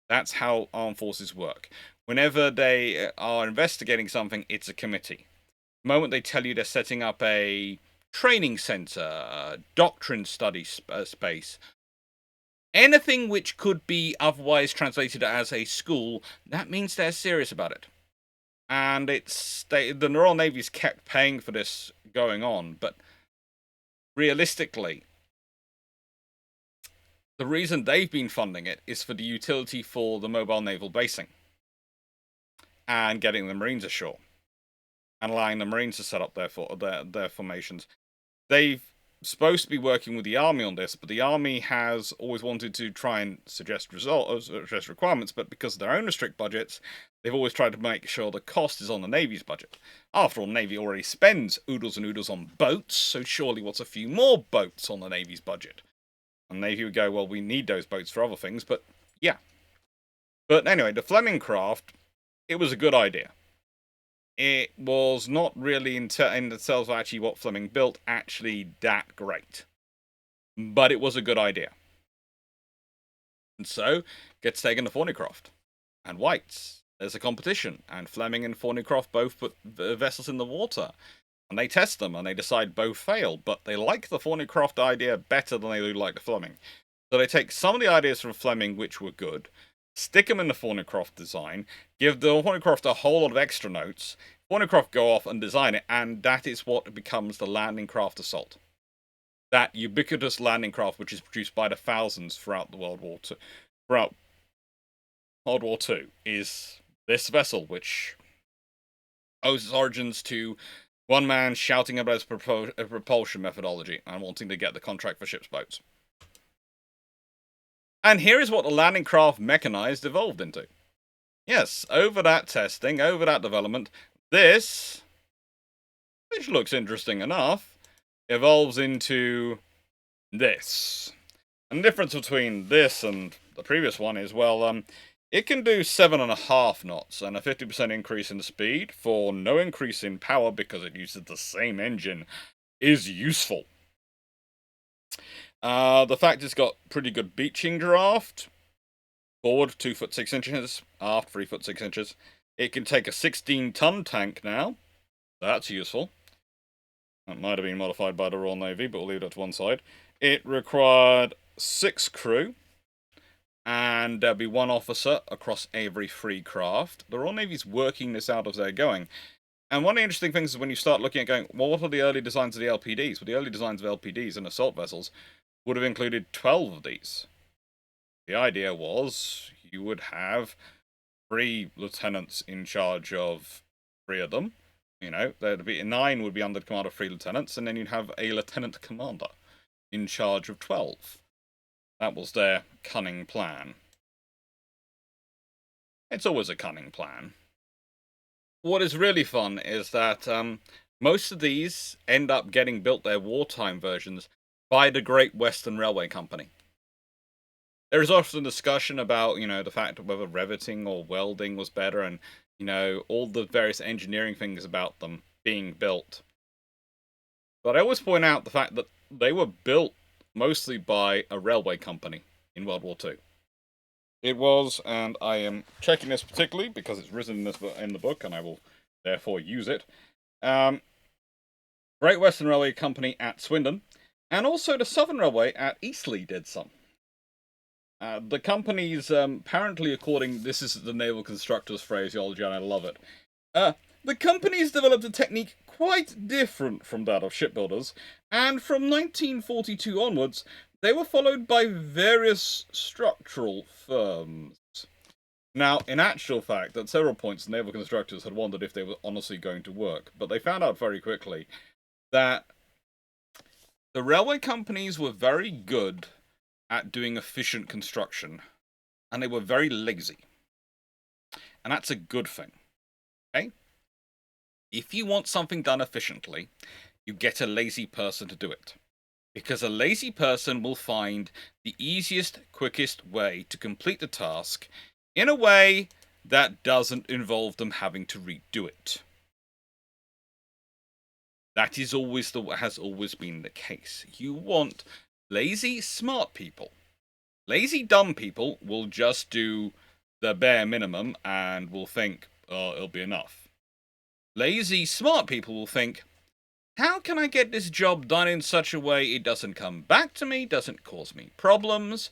Speaker 1: That's how armed forces work. Whenever they are investigating something, it's a committee. The moment they tell you they're setting up a training center, doctrine study space, Anything which could be otherwise translated as a school, that means they're serious about it. And the Royal Navy's kept paying for this going on, but realistically, the reason they've been funding it is for the utility for the mobile naval basing and getting the Marines ashore and allowing the Marines to set up their formations. They've supposed to be working with the Army on this, but the Army has always wanted to try and suggest requirements, but because of their own strict budgets, they've always tried to make sure the cost is on the Navy's budget. After all, Navy already spends oodles and oodles on boats, so surely what's a few more boats on the Navy's budget? And Navy would go, well, we need those boats for other things, but yeah. But anyway, the Fleming craft, it was a good idea. It was not really in itself actually what Fleming built actually that great. But it was a good idea. And so, gets taken to Thornycroft. And White's. There's a competition. And Fleming and Thornycroft both put vessels in the water. And they test them, and they decide both fail. But they like the Thornycroft idea better than they do like the Fleming. So they take some of the ideas from Fleming, which were good, stick them in the Thornycroft design, give the Thornycroft a whole lot of extra notes, Thornycroft go off and design it, and that is what becomes the landing craft assault. That ubiquitous landing craft, which is produced by the thousands throughout the World War II, is this vessel, which owes its origins to one man shouting about his propulsion methodology and wanting to get the contract for ship's boats. And here is what the landing craft Mechanized evolved into. Yes, over that testing, over that development, this, which looks interesting enough, evolves into this. And the difference between this and the previous one is, well, it can do 7.5 knots and a 50% increase in speed for no increase in power because it uses the same engine is useful. The fact it's got pretty good beaching draft. Forward 2 foot 6 inches, aft 3 foot 6 inches. It can take a 16-ton tank now. That's useful. That might have been modified by the Royal Navy, but we'll leave that to one side. It required 6 crew, and there'll be 1 officer across every 3 craft. The Royal Navy's working this out as they're going. And one of the interesting things is when you start looking at going, well, what are the early designs of the LPDs? Well, the early designs of LPDs and assault vessels would have included 12 of these. The idea was you would have 3 lieutenants in charge of 3 of them. You know, there'd be 9 would be under the command of 3 lieutenants, and then you'd have a lieutenant commander in charge of 12. That was their cunning plan. It's always a cunning plan. What is really fun is that most of these end up getting built their wartime versions by the Great Western Railway Company. There is often discussion about, the fact of whether riveting or welding was better and, all the various engineering things about them being built. But I always point out the fact that they were built mostly by a railway company in World War II. It was, and I am checking this particularly because it's written in the book and I will therefore use it. Great Western Railway Company at Swindon, and also the Southern Railway at Eastleigh did some. The companies, apparently this is the naval constructors' phraseology, and I love it. The companies developed a technique quite different from that of shipbuilders, and from 1942 onwards, they were followed by various structural firms. Now, in actual fact, at several points, naval constructors had wondered if they were honestly going to work, but they found out very quickly that the railway companies were very good at doing efficient construction, and they were very lazy. And that's a good thing. Okay? If you want something done efficiently, you get a lazy person to do it. Because a lazy person will find the easiest, quickest way to complete the task in a way that doesn't involve them having to redo it. That has always been the case. You want lazy, smart people. Lazy, dumb people will just do the bare minimum and will think, oh, it'll be enough. Lazy, smart people will think, how can I get this job done in such a way it doesn't come back to me, doesn't cause me problems,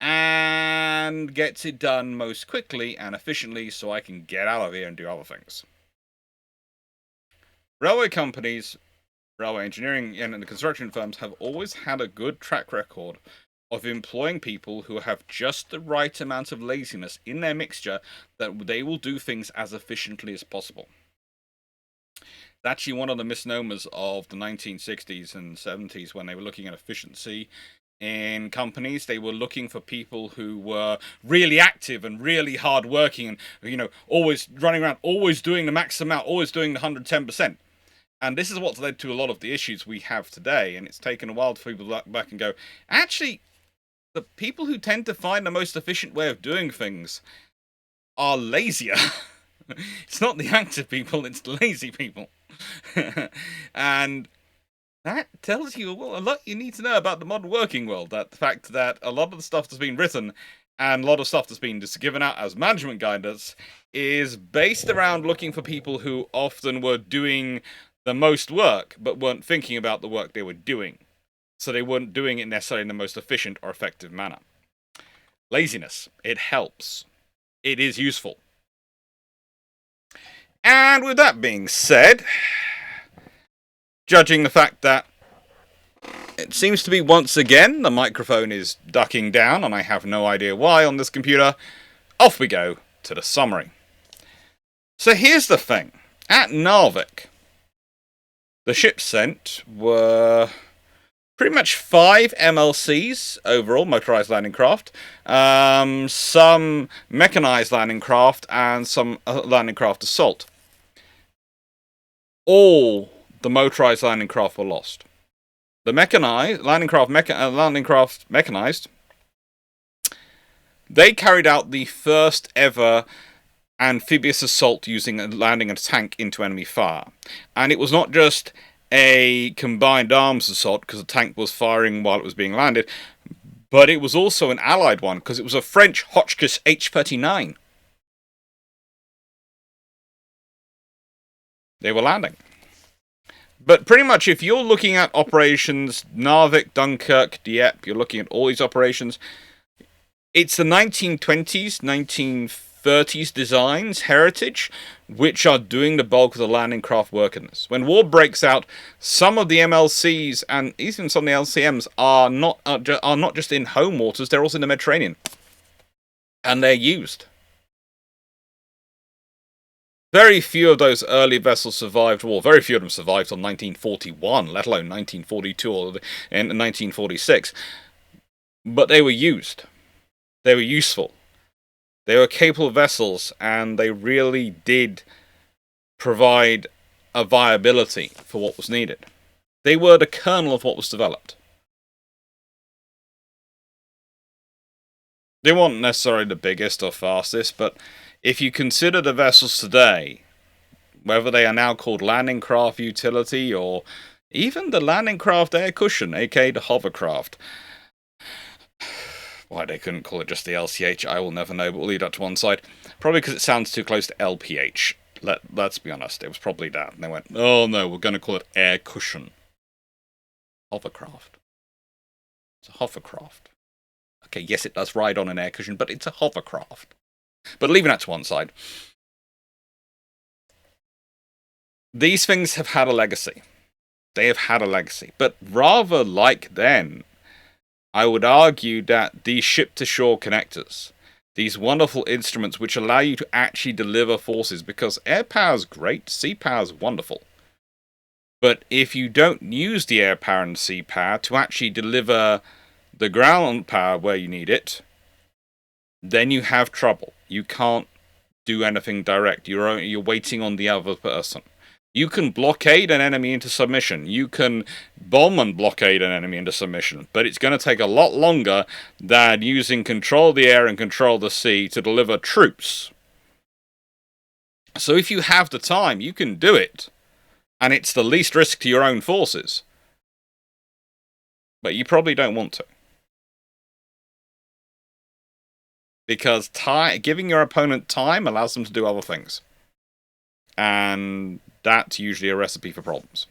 Speaker 1: and gets it done most quickly and efficiently so I can get out of here and do other things. Railway companies, railway engineering, and the construction firms have always had a good track record of employing people who have just the right amount of laziness in their mixture that they will do things as efficiently as possible. It's actually one of the misnomers of the 1960s and 70s when they were looking at efficiency in companies. They were looking for people who were really active and really hardworking and, always running around, always doing the max amount, always doing the 110%. And this is what's led to a lot of the issues we have today. And it's taken a while for people to look back and go, actually, the people who tend to find the most efficient way of doing things are lazier. It's not the active people, it's the lazy people. And that tells you a lot you need to know about the modern working world. That the fact that a lot of the stuff that's been written and a lot of stuff that's been just given out as management guidance is based around looking for people who often were doing the most work but weren't thinking about the work they were doing. So they weren't doing it necessarily in the most efficient or effective manner. Laziness. It helps. It is useful. And with that being said, judging the fact that it seems to be once again the microphone is ducking down and I have no idea why on this computer, off we go to the summary. So here's the thing. At Narvik, the ships sent were pretty much 5 MLCs overall, motorized landing craft, some mechanized landing craft, and some landing craft assault. All the motorized landing craft were lost. The mechanized landing craft mechanized, they carried out the first ever amphibious assault using landing a tank into enemy fire, and it was not just a combined arms assault because the tank was firing while it was being landed, but it was also an allied one because it was a French Hotchkiss H-39. They were landing. But pretty much if you're looking at operations, Narvik, Dunkirk, Dieppe, you're looking at all these operations, it's the 1920s, 1930s designs, heritage, which are doing the bulk of the landing craft work in this. When war breaks out, some of the MLCs and even some of the LCMs are not just in home waters, they're also in the Mediterranean. And they're used. Very few of those early vessels survived war. Very few of them survived till 1941, let alone 1942 or in 1946. But they were used. They were useful. They were capable vessels, and they really did provide a viability for what was needed. They were the kernel of what was developed. They weren't necessarily the biggest or fastest, but if you consider the vessels today, whether they are now called landing craft utility or even the landing craft air cushion, aka the hovercraft, why they couldn't call it just the LCH, I will never know, but we'll leave that to one side. Probably because it sounds too close to LPH. Let's be honest, it was probably that. And they went, oh no, we're going to call it air cushion. Hovercraft. It's a hovercraft. Okay, yes, it does ride on an air cushion, but it's a hovercraft. But leaving that to one side. These things have had a legacy. They have had a legacy. But rather like then, I would argue that these ship-to-shore connectors, these wonderful instruments which allow you to actually deliver forces, because air power is great, sea power is wonderful. But if you don't use the air power and sea power to actually deliver the ground power where you need it, then you have trouble. You can't do anything direct. You're waiting on the other person. You can blockade an enemy into submission. You can bomb and blockade an enemy into submission. But it's going to take a lot longer than using control of the air and control of the sea to deliver troops. So if you have the time, you can do it. And it's the least risk to your own forces. But you probably don't want to. Because giving your opponent time allows them to do other things. And that's usually a recipe for problems.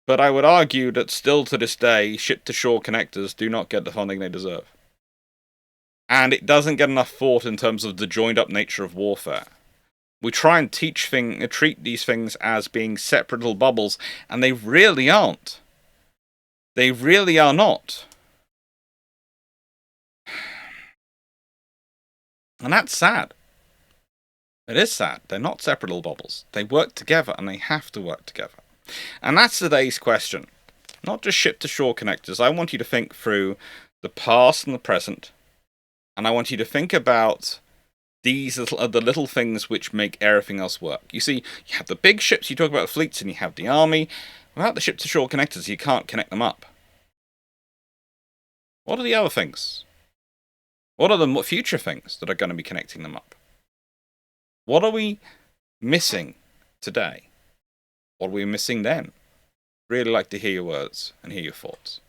Speaker 1: But I would argue that still to this day, ship-to-shore connectors do not get the funding they deserve. And it doesn't get enough thought in terms of the joined-up nature of warfare. We try and treat these things as being separate little bubbles, and they really aren't. They really are not. And that's sad. It is sad. They're not separate little bubbles. They work together, and they have to work together. And that's today's question. Not just ship-to-shore connectors. I want you to think through the past and the present, and I want you to think about these are the little things which make everything else work. You see, you have the big ships, you talk about the fleets, and you have the army. Without the ship-to-shore connectors, you can't connect them up. What are the other things? What are the future things that are going to be connecting them up? What are we missing today? What are we missing then? Really like to hear your words and hear your thoughts.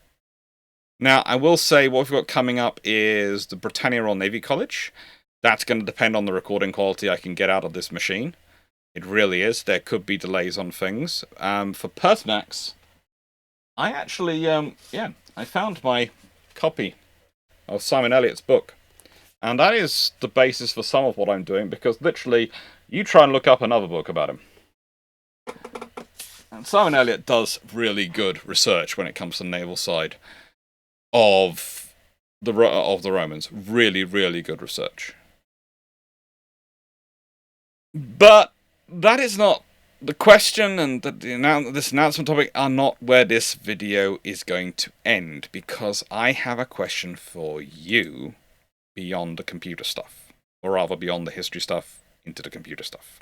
Speaker 1: Now, I will say what we've got coming up is the Britannia Royal Navy College. That's going to depend on the recording quality I can get out of this machine. It really is. There could be delays on things. For Pertinax, I actually, I found my copy of Simon Elliott's book. And that is the basis for some of what I'm doing, because literally, you try and look up another book about him. And Simon Elliott does really good research when it comes to the naval side of the Romans. Really, really good research. But that is not the question, and this announcement topic are not where this video is going to end, because I have a question for you beyond the computer stuff, or rather beyond the history stuff into the computer stuff.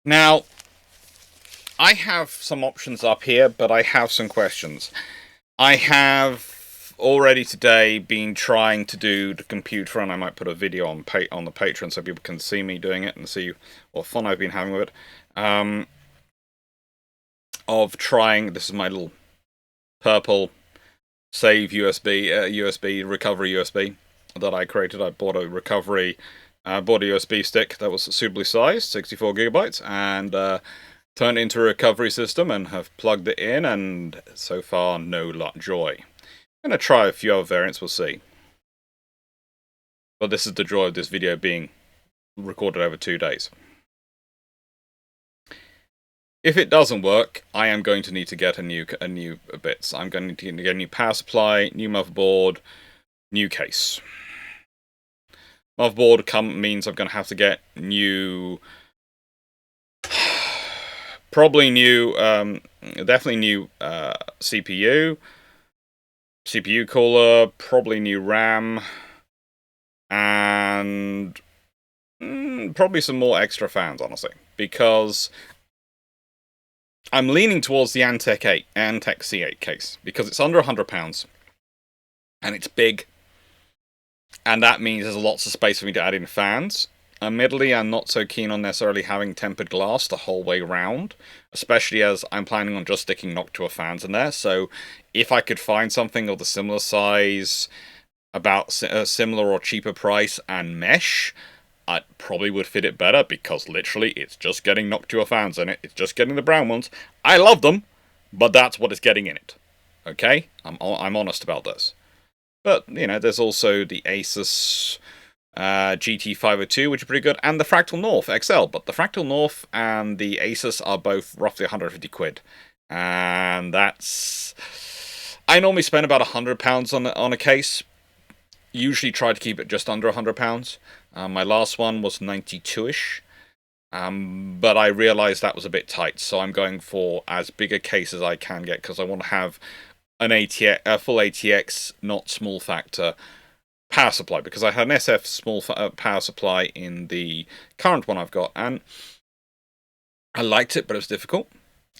Speaker 1: Now, I have some options up here, but I have some questions. I have already today been trying to do the computer, and I might put a video on the Patreon so people can see me doing it and see what fun I've been having with it. Of trying, this is my little purple save USB recovery USB that I created. I bought a USB stick that was suitably sized, 64 gigabytes, and turned it into a recovery system and have plugged it in, and so far no joy. I'm going to try a few other variants, we'll see. But this is the joy of this video being recorded over 2 days. If it doesn't work, I am going to need to get a new bits. I'm going to get a new power supply, new motherboard, new case. Motherboard means I'm going to have to get new, definitely new CPU cooler, probably new RAM, and probably some more extra fans, honestly, because I'm leaning towards the Antec C8 case, because it's under £100, and it's big, and that means there's lots of space for me to add in fans. Admittedly, I'm not so keen on necessarily having tempered glass the whole way round, especially as I'm planning on just sticking Noctua fans in there, so if I could find something of the similar size, about a similar or cheaper price, and mesh, I probably would fit it better, because literally it's just getting Noctua fans in it. It's just getting the brown ones. I love them, but that's what it's getting in it. Okay? I'm honest about this. But, you know, there's also the Asus GT502, which is pretty good, and the Fractal North XL. But the Fractal North and the Asus are both roughly 150 quid. And that's... I normally spend about £100 on a case. Usually try to keep it just under £100. My last one was 92-ish. But I realised that was a bit tight, so I'm going for as big a case as I can get, because I want to have an full ATX, not small factor, power supply, because I had an SF small power supply in the current one I've got, and I liked it, but it was difficult.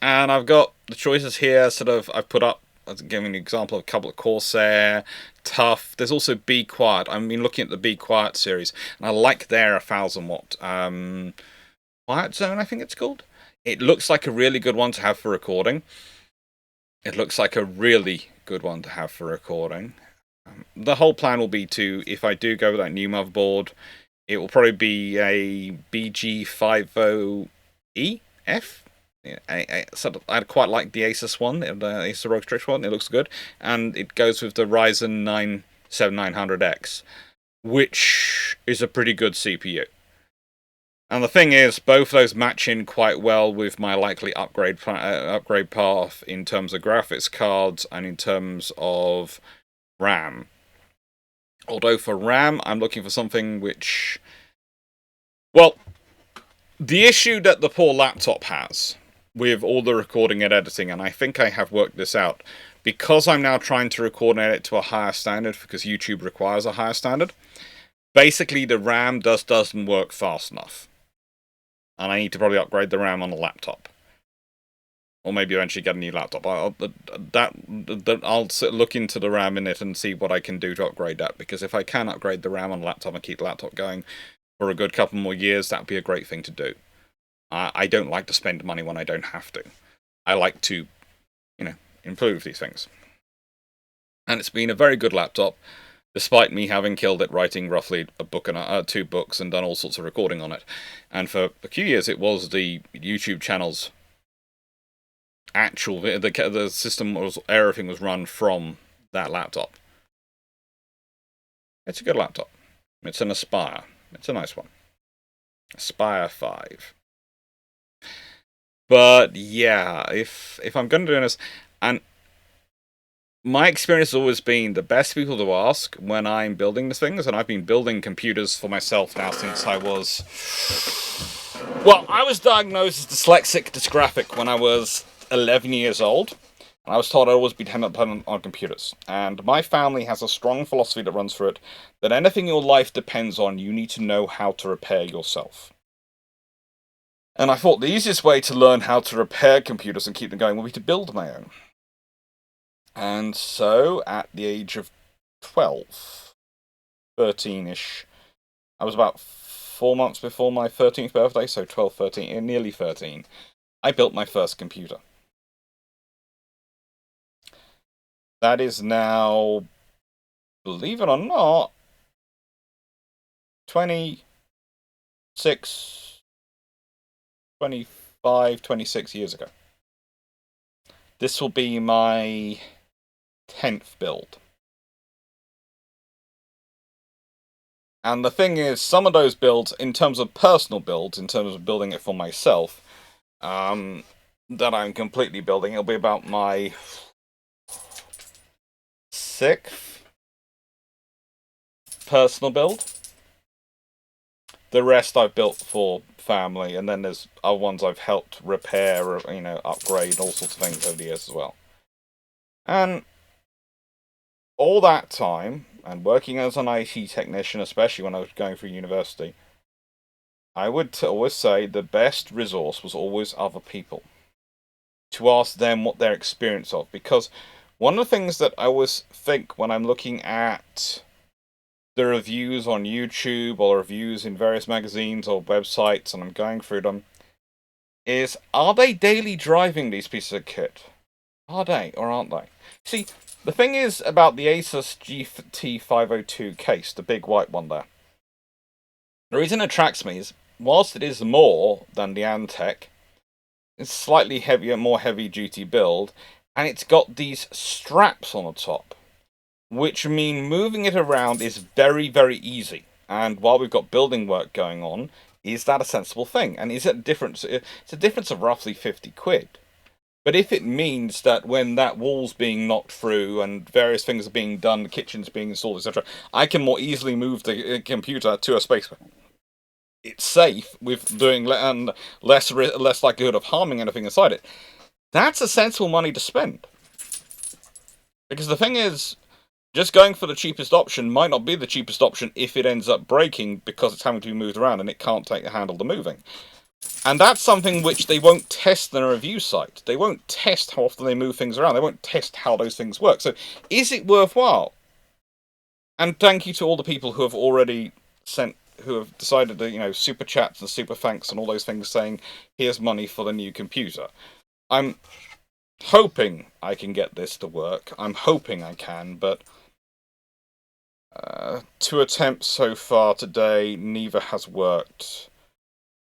Speaker 1: And I've got the choices here, I've put up, I'll give an example of a couple of Corsair, Tough. There's also Be Quiet. I've been looking at the Be Quiet series, and I like their 1000 watt Quiet Zone, I think it's called. It looks like a really good one to have for recording. The whole plan will be to, if I do go with that new motherboard, it will probably be a BG50EF, I quite like the Asus one, the Asus ROG Strix one. It looks good, and it goes with the Ryzen 9 7900X, which is a pretty good CPU. And the thing is, both those match in quite well with my likely upgrade path in terms of graphics cards and in terms of RAM. Although for RAM, I'm looking for something which, well, the issue that the poor laptop has with all the recording and editing, and I think I have worked this out, because I'm now trying to record and edit to a higher standard because YouTube requires a higher standard, basically the RAM doesn't work fast enough. And I need to probably upgrade the RAM on a laptop. Or maybe eventually get a new laptop. I'll look into the RAM in it and see what I can do to upgrade that, because if I can upgrade the RAM on a laptop and keep the laptop going for a good couple more years, that would be a great thing to do. I don't like to spend money when I don't have to. I like to, improve these things. And it's been a very good laptop, despite me having killed it writing roughly a book and 2 books and done all sorts of recording on it. And for a few years, it was the YouTube channel's actual the system everything was run from that laptop. It's a good laptop. It's an Aspire. It's a nice one. Aspire 5. But yeah, if I'm going to do this, and my experience has always been the best people to ask when I'm building these things, and I've been building computers for myself now since I was... Well, I was diagnosed as dyslexic dysgraphic when I was 11 years old, and I was told I'd always be dependent on computers. And my family has a strong philosophy that runs through it, that anything your life depends on, you need to know how to repair yourself. And I thought the easiest way to learn how to repair computers and keep them going would be to build my own. And so, at the age of 12, 13-ish, I was about 4 months before my 13th birthday, so 12, 13, nearly 13, I built my first computer. That is now, believe it or not, 26, 25, 26 years ago. This will be my 10th build. And the thing is, some of those builds, in terms of personal builds, in terms of building it for myself, that I'm completely building, it'll be about my 6th personal build. The rest I've built for family, and then there's other ones I've helped repair, upgrade, all sorts of things over the years as well. And all that time, and working as an IT technician, especially when I was going through university, I would always say the best resource was always other people. To ask them what their experience of, because one of the things that I always think when I'm looking at the reviews on YouTube or reviews in various magazines or websites, and I'm going through them, is, are they daily driving these pieces of kit? Are they, or aren't they? See, the thing is about the Asus GT502 case, the big white one there, the reason it attracts me is, whilst it is more than the Antec, it's slightly heavier, more heavy-duty build, and it's got these straps on the top, which mean moving it around is very, very easy. And while we've got building work going on, is that a sensible thing? And is it a difference? It's a difference of roughly 50 quid. But if it means that when that wall's being knocked through and various things are being done, the kitchen's being installed, etc., I can more easily move the computer to a space where it's safe with doing and less likelihood of harming anything inside it, that's a sensible money to spend. Because the thing is, just going for the cheapest option might not be the cheapest option if it ends up breaking because it's having to be moved around and it can't handle the moving. And that's something which they won't test in a review site. They won't test how often they move things around. They won't test how those things work. So, is it worthwhile? And thank you to all the people who have already who have decided to, super chats and super thanks and all those things saying, here's money for the new computer. I'm hoping I can get this to work. I'm hoping I can, but 2 attempts so far today, neither has worked.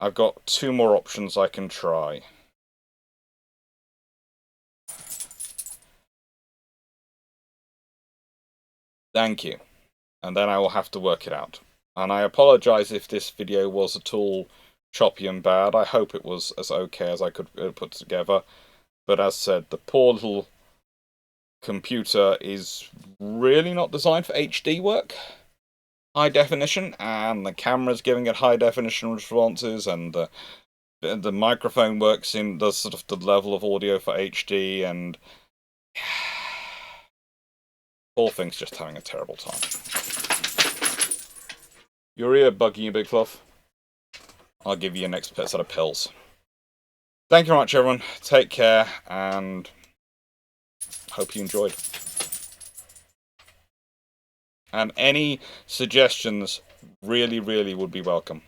Speaker 1: I've got 2 more options I can try. Thank you. And then I will have to work it out. And I apologise if this video was at all choppy and bad. I hope it was as okay as I could put together. But as said, the poor little computer is really not designed for HD work. High definition, and the camera's giving it high definition responses, and the microphone does sort of the level of audio for HD, and poor thing's just having a terrible time. Your ear bugging you, Big Fluff? I'll give you your next set of pills. Thank you very much, everyone. Take care, and hope you enjoyed. And any suggestions really, really would be welcome.